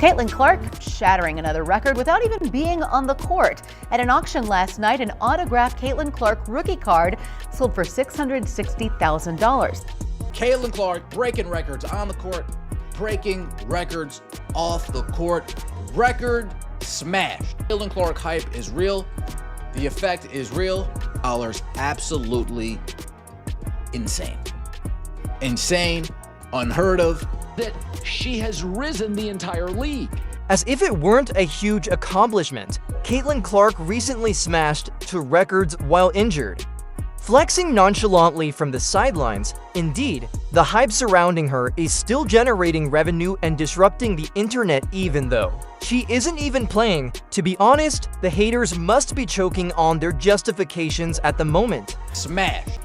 Caitlin Clark shattering another record without even being on the court. At an auction last night, an autographed Caitlin Clark rookie card sold for $660,000. Caitlin Clark breaking records on the court, breaking records off the court. Record smashed. Caitlin Clark hype is real. The effect is real. Dollars absolutely insane. Insane, unheard of. That she has risen the entire league. As if it weren't a huge accomplishment, Caitlin Clark recently smashed to records while injured. Flexing nonchalantly from the sidelines, indeed, the hype surrounding her is still generating revenue and disrupting the internet even though she isn't even playing. To be honest, the haters must be choking on their justifications at the moment. Smashed.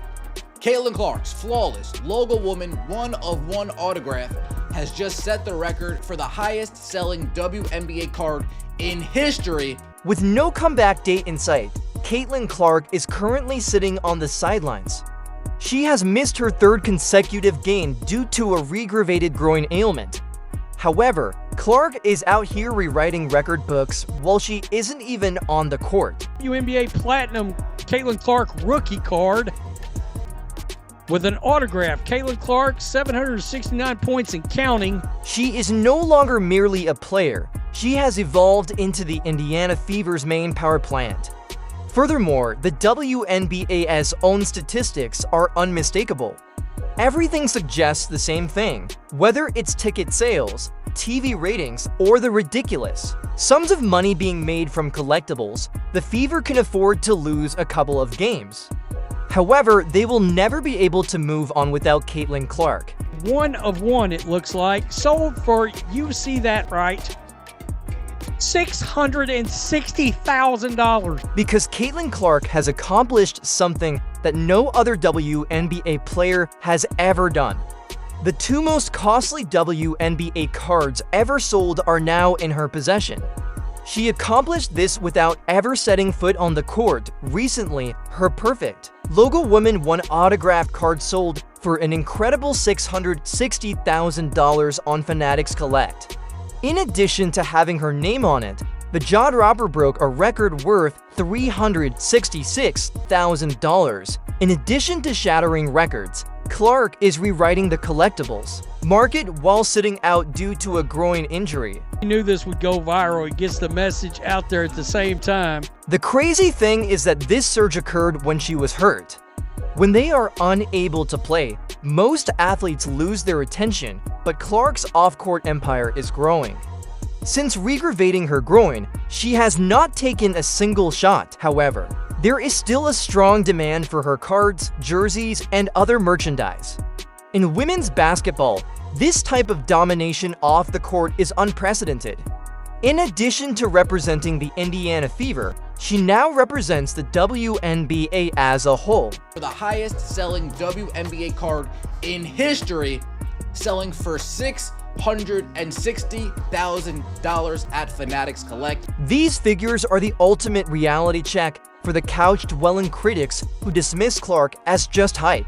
Caitlin Clark's flawless logo woman one-of-one autograph has just set the record for the highest selling WNBA card in history. With no comeback date in sight, Caitlin Clark is currently sitting on the sidelines. She has missed her third consecutive game due to a regravated groin ailment. However, Clark is out here rewriting record books while she isn't even on the court. WNBA Platinum Caitlin Clark rookie card with an autograph. Caitlin Clark, 769 points and counting. She is no longer merely a player. She has evolved into the Indiana Fever's main power plant. Furthermore, the WNBA's own statistics are unmistakable. Everything suggests the same thing, whether it's ticket sales, TV ratings, or the ridiculous sums of money being made from collectibles. The Fever can afford to lose a couple of games. However, they will never be able to move on without Caitlin Clark. One of one, it looks like. Sold for, you see that right, $660,000. Because Caitlin Clark has accomplished something that no other WNBA player has ever done. The two most costly WNBA cards ever sold are now in her possession. She accomplished this without ever setting foot on the court. Recently, her perfect Logo Woman 1 autograph card sold for an incredible $660,000 on Fanatics Collect. In addition to having her name on it, the jaw-dropper broke a record worth $366,000. In addition to shattering records, Clark is rewriting the collectibles market while sitting out due to a groin injury. He knew this would go viral. It gets the message out there at the same time. The crazy thing is that this surge occurred when she was hurt. When they are unable to play, most athletes lose their attention, but Clark's off-court empire is growing. Since regravating her groin, she has not taken a single shot. However, there is still a strong demand for her cards, jerseys, and other merchandise. In women's basketball, this type of domination off the court is unprecedented. In addition to representing the Indiana Fever, she now represents the WNBA as a whole. For the highest selling WNBA card in history, selling for $660,000 at Fanatics Collect. These figures are the ultimate reality check for the couch-dwelling critics who dismiss Clark as just hype.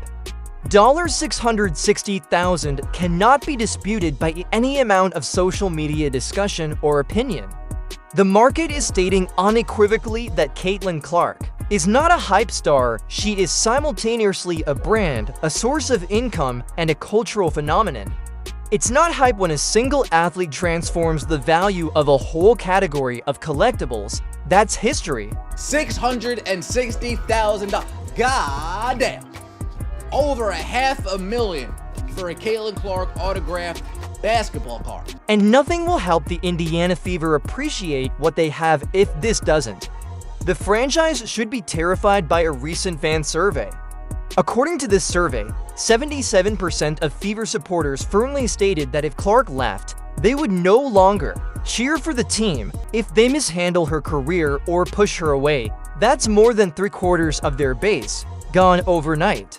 $660,000 cannot be disputed by any amount of social media discussion or opinion. The market is stating unequivocally that Caitlin Clark is not a hype star. She is simultaneously a brand, a source of income, and a cultural phenomenon. It's not hype when a single athlete transforms the value of a whole category of collectibles. That's history. $660,000. God damn. Over $500,000 for a Caitlin Clark autographed basketball card. And nothing will help the Indiana Fever appreciate what they have if this doesn't. The franchise should be terrified by a recent fan survey. According to this survey, 77% of Fever supporters firmly stated that if Clark left, they would no longer cheer for the team if they mishandle her career or push her away. That's more than 3/4 of their base, gone overnight.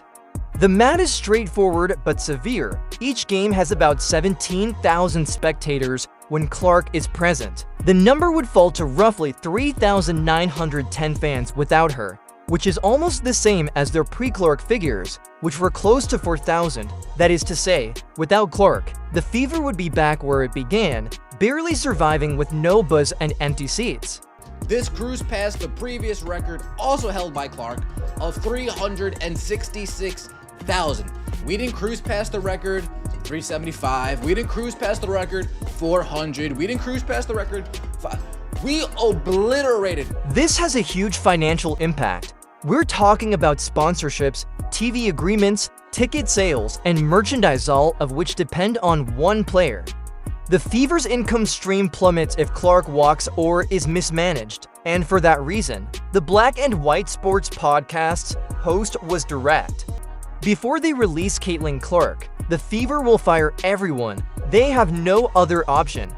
The math is straightforward but severe. Each game has about 17,000 spectators when Clark is present. The number would fall to roughly 3,910 fans without her, which is almost the same as their pre-Clark figures, which were close to 4,000. That is to say, without Clark, the Fever would be back where it began, barely surviving with no buzz and empty seats. This cruised past the previous record, also held by Clark, of 366,000. We didn't cruise past the record 375. We didn't cruise past the record 400. We didn't cruise past the record 5. We obliterated. This has a huge financial impact. We're talking about sponsorships, TV agreements, ticket sales, and merchandise, all of which depend on one player. The Fever's income stream plummets if Clark walks or is mismanaged, and for that reason, the Black and White Sports podcast's host was direct. Before they release Caitlin Clark, the Fever will fire everyone. They have no other option.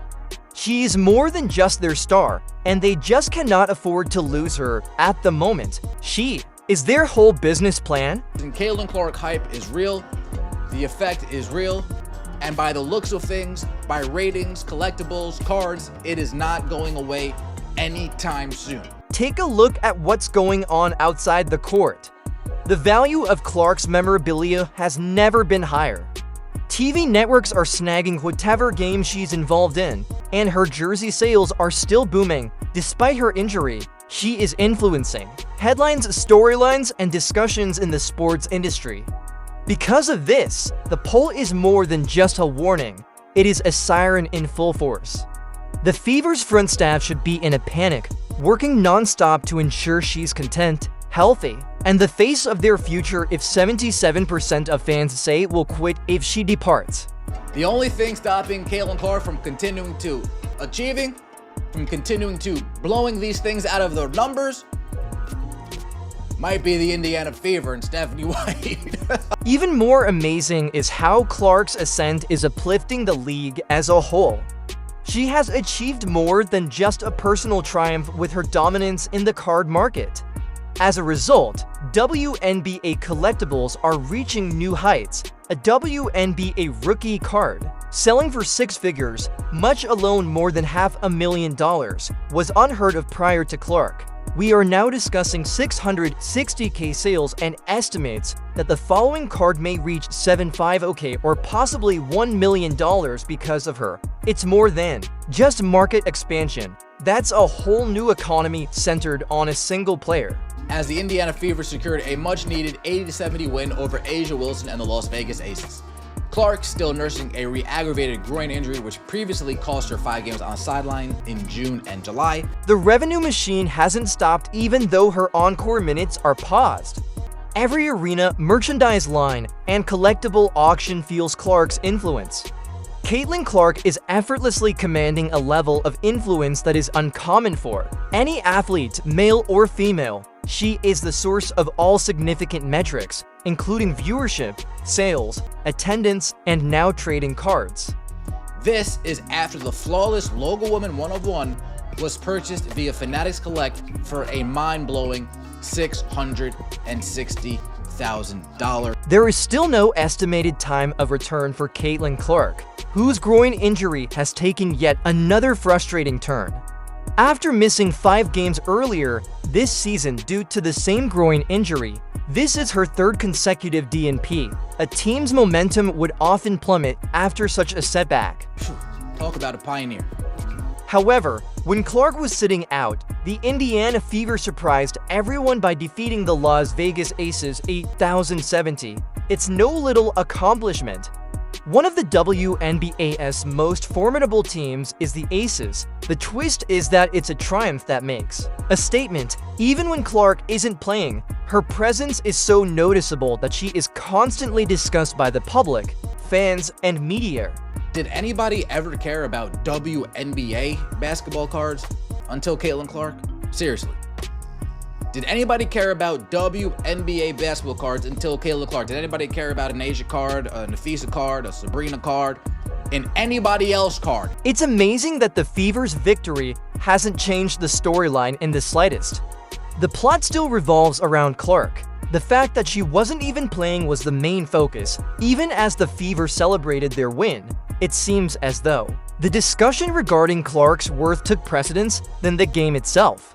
She is more than just their star, and they just cannot afford to lose her at the moment. She is their whole business plan. And Caitlin Clark hype is real. The effect is real. And by the looks of things, by ratings, collectibles, cards, it is not going away anytime soon. Take a look at what's going on outside the court. The value of Clark's memorabilia has never been higher. TV networks are snagging whatever game she's involved in, and her jersey sales are still booming. Despite her injury, she is influencing headlines, storylines, and discussions in the sports industry. Because of this, the poll is more than just a warning. It is a siren in full force. The Fever's front staff should be in a panic, working non-stop to ensure she's content, healthy, and the face of their future if 77% of fans say will quit if she departs. The only thing stopping Caitlin Clark from continuing to achieving, from continuing to blowing these things out of their numbers, might be the Indiana Fever and Stephanie White. Even more amazing is how Clark's ascent is uplifting the league as a whole. She has achieved more than just a personal triumph with her dominance in the card market. As a result, WNBA collectibles are reaching new heights. A WNBA rookie card, selling for six figures, much alone more than $500,000, was unheard of prior to Clark. We are now discussing 660K sales and estimates that the following card may reach 750K or possibly $1 million because of her. It's more than just market expansion. That's a whole new economy centered on a single player. As the Indiana Fever secured a much-needed 80-70 win over Asia Wilson and the Las Vegas Aces. Clark still nursing a re-aggravated groin injury which previously cost her 5 games on the sideline in June and July. The revenue machine hasn't stopped even though her encore minutes are paused. Every arena, merchandise line, and collectible auction feels Clark's influence. Caitlin Clark is effortlessly commanding a level of influence that is uncommon for any athlete, male or female. She is the source of all significant metrics, including viewership, sales, attendance, and now trading cards. This is after the flawless Logo Woman 1-of-1 was purchased via Fanatics Collect for a mind-blowing $660,000. There is still no estimated time of return for Caitlin Clark, whose groin injury has taken yet another frustrating turn. After missing 5 games earlier this season due to the same groin injury, this is her 3rd consecutive DNP. A team's momentum would often plummet after such a setback. Talk about a pioneer. However, when Clark was sitting out, the Indiana Fever surprised everyone by defeating the Las Vegas Aces 8,070. It's no little accomplishment. One of the WNBA's most formidable teams is the Aces. The twist is that it's a triumph that makes a statement. Even when Clark isn't playing, her presence is so noticeable that she is constantly discussed by the public, fans, and media. Did anybody ever care about WNBA basketball cards until Caitlin Clark? Seriously. Did anybody care about WNBA basketball cards until Caitlin Clark? Did anybody care about an Asia card, a Nafisa card, a Sabrina card, an anybody else card? It's amazing that the Fever's victory hasn't changed the storyline in the slightest. The plot still revolves around Clark. The fact that she wasn't even playing was the main focus, even as the Fever celebrated their win. It seems as though the discussion regarding Clark's worth took precedence than the game itself.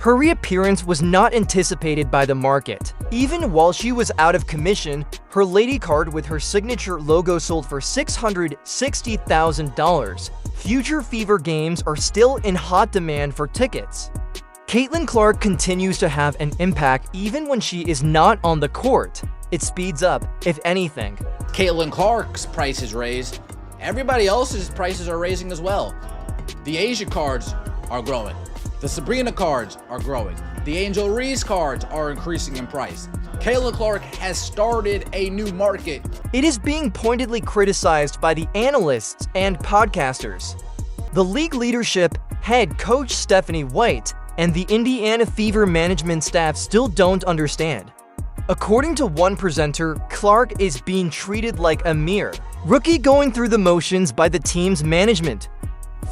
Her reappearance was not anticipated by the market. Even while she was out of commission, her lady card with her signature logo sold for $660,000. Future Fever games are still in hot demand for tickets. Caitlin Clark continues to have an impact even when she is not on the court. It speeds up, if anything. Caitlin Clark's price is raised. Everybody else's prices are raising as well. The Asia cards are growing. The Sabrina cards are growing. The Angel Reese cards are increasing in price. Caitlin Clark has started a new market. It is being pointedly criticized by the analysts and podcasters. The league leadership, head coach Stephanie White, and the Indiana Fever management staff still don't understand. According to one presenter, Clark is being treated like a mere rookie going through the motions by the team's management.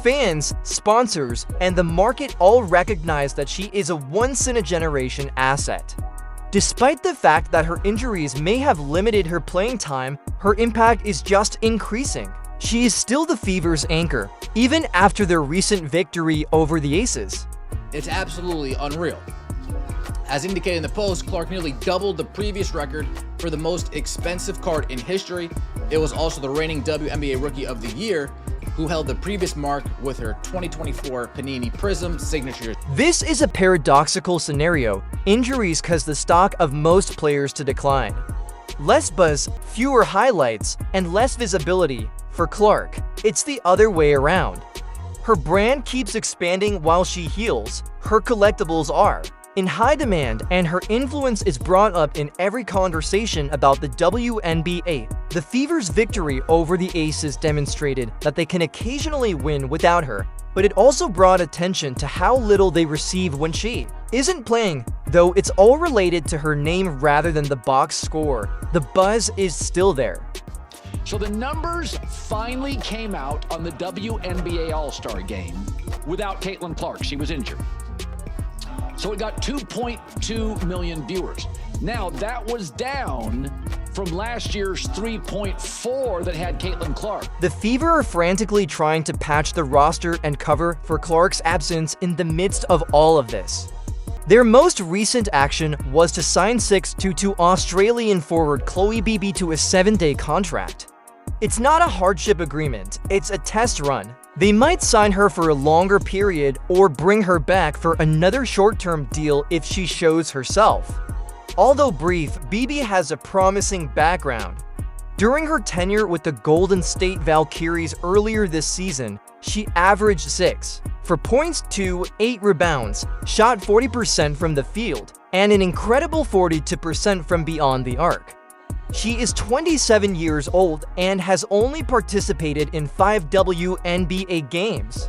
Fans, sponsors, and the market all recognize that she is a once-in-a-generation asset. Despite the fact that her injuries may have limited her playing time, her impact is just increasing. She is still the Fever's anchor, even after their recent victory over the Aces. It's absolutely unreal. As indicated in the post, Clark nearly doubled the previous record for the most expensive card in history. It was also the reigning WNBA Rookie of the Year, who held the previous mark with her 2024 Panini Prism signature. This is a paradoxical scenario. Injuries cause the stock of most players to decline. Less buzz, fewer highlights, and less visibility. For Clark, it's the other way around. Her brand keeps expanding while she heals. Her collectibles are in high demand, and her influence is brought up in every conversation about the WNBA. The Fever's victory over the Aces demonstrated that they can occasionally win without her, but it also brought attention to how little they receive when she isn't playing. Though it's all related to her name rather than the box score, the buzz is still there. So the numbers finally came out on the WNBA All-Star game without Caitlin Clark. She was injured. So it got 2.2 million viewers. Now, that was down from last year's 3.4 that had Caitlin Clark. The Fever are frantically trying to patch the roster and cover for Clark's absence in the midst of all of this. Their most recent action was to sign 6'2" Australian forward Chloe Beebe to a 7-day contract. It's not a hardship agreement, it's a test run. They might sign her for a longer period or bring her back for another short-term deal if she shows herself. Although brief, Beebe has a promising background. During her tenure with the Golden State Valkyries earlier this season, she averaged 6 points to 8 rebounds, shot 40% from the field, and an incredible 42% from beyond the arc. She is 27 years old and has only participated in 5 WNBA games.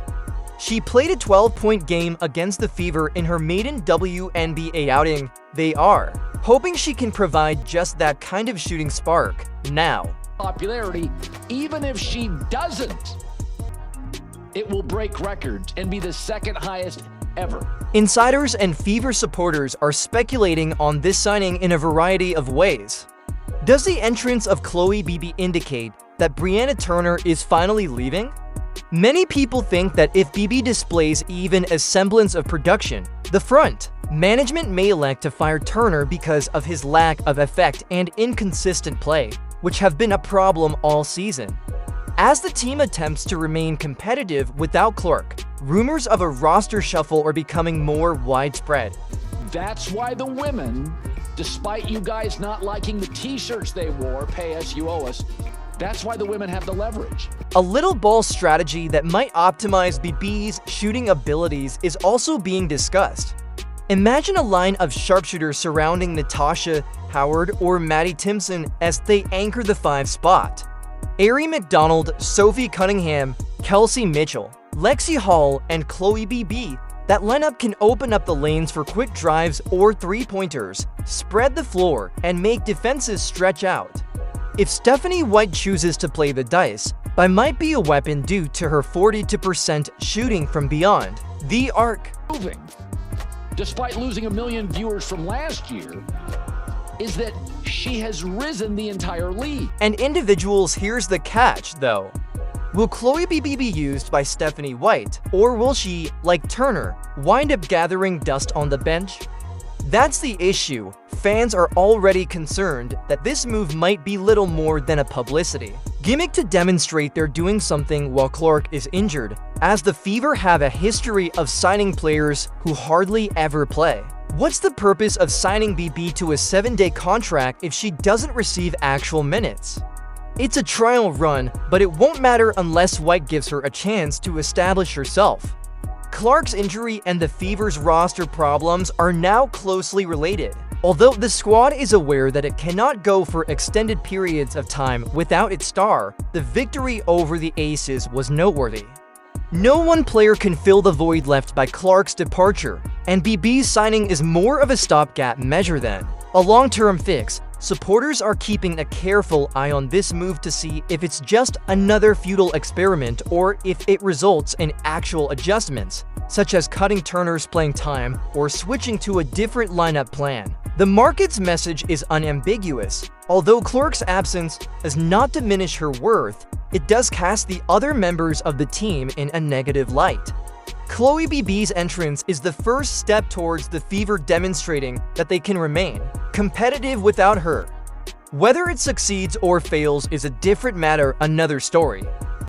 She played a 12-point game against the Fever in her maiden WNBA outing. They are hoping she can provide just that kind of shooting spark now. Popularity, even if she doesn't, it will break records and be the second highest ever. Insiders and Fever supporters are speculating on this signing in a variety of ways. Does the entrance of Chloe Beebe indicate that Brianna Turner is finally leaving? Many people think that if Beebe displays even a semblance of production, the front management may elect to fire Turner because of his lack of effect and inconsistent play, which have been a problem all season. As the team attempts to remain competitive without Clark, rumors of a roster shuffle are becoming more widespread. That's why the women, despite you guys not liking the t-shirts they wore, pay us, you owe us, that's why the women have the leverage. A little ball strategy that might optimize Beebe's shooting abilities is also being discussed. Imagine a line of sharpshooters surrounding Natasha, Howard, or Maddie Timpson as they anchor the 5 spot. Arie McDonald, Sophie Cunningham, Kelsey Mitchell, Lexi Hall, and Chloe Beebe. That lineup can open up the lanes for quick drives or 3-pointers, spread the floor, and make defenses stretch out. If Stephanie White chooses to play the dice, Beebe might be a weapon due to her 42% shooting from beyond the arc. Moving, despite losing 1 million viewers from last year, is that she has risen the entire league. And individuals, here's the catch though. Will Chloe BB be used by Stephanie White, or will she, like Turner, wind up gathering dust on the bench? That's the issue. Fans are already concerned that this move might be little more than a publicity gimmick to demonstrate they're doing something while Clark is injured, as the Fever have a history of signing players who hardly ever play. What's the purpose of signing BB to a 7-day contract if she doesn't receive actual minutes? It's a trial run, but it won't matter unless White gives her a chance to establish herself. Clark's injury and the Fever's roster problems are now closely related. Although the squad is aware that it cannot go for extended periods of time without its star, the victory over the Aces was noteworthy. No one player can fill the void left by Clark's departure, and BB's signing is more of a stopgap measure than a long-term fix. Supporters are keeping a careful eye on this move to see if it's just another futile experiment or if it results in actual adjustments, such as cutting Turner's playing time or switching to a different lineup plan. The market's message is unambiguous. Although Clark's absence does not diminish her worth, it does cast the other members of the team in a negative light. Chloe BB's entrance is the first step towards the Fever demonstrating that they can remain competitive without her. Whether it succeeds or fails is a different matter, another story.